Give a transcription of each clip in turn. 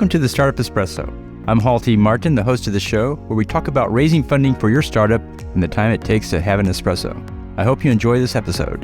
Welcome to the Startup Espresso. I'm Halti Martin, the host of the show, where we talk about raising funding for your startup and the time it takes to have an espresso. I hope you enjoy this episode.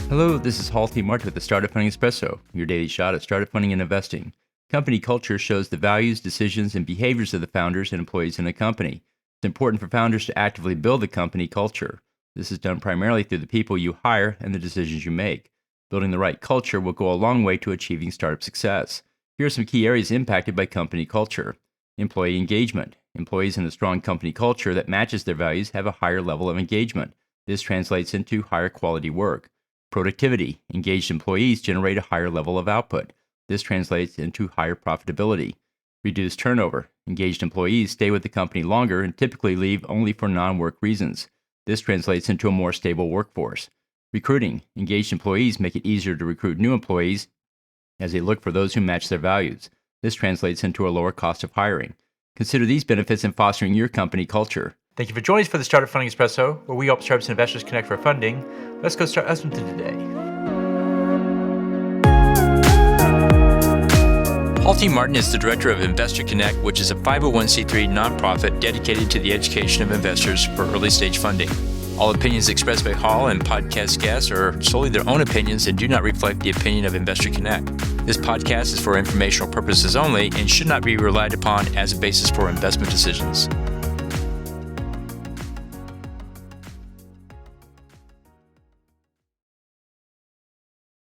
Hello, this is Halti Martin with the Startup Funding Espresso, your daily shot at startup funding and investing. Company culture shows the values, decisions, and behaviors of the founders and employees in a company. It's important for founders to actively build the company culture. This is done primarily through the people you hire and the decisions you make. Building the right culture will go a long way to achieving startup success. Here are some key areas impacted by company culture. Employee engagement. Employees in a strong company culture that matches their values have a higher level of engagement. This translates into higher quality work. Productivity. Engaged employees generate a higher level of output. This translates into higher profitability. Reduced turnover. Engaged employees stay with the company longer and typically leave only for non-work reasons. This translates into a more stable workforce. Recruiting. Engaged employees make it easier to recruit new employees as they look for those who match their values. This translates into a lower cost of hiring. Consider these benefits in fostering your company culture. Thank you for joining us for the Startup Funding Espresso, where we help startups and investors connect for funding. Let's go start listening to today. Halti Martin is the director of Investor Connect, which is a 501c3 nonprofit dedicated to the education of investors for early-stage funding. All opinions expressed by Hall and podcast guests are solely their own opinions and do not reflect the opinion of Investor Connect. This podcast is for informational purposes only and should not be relied upon as a basis for investment decisions.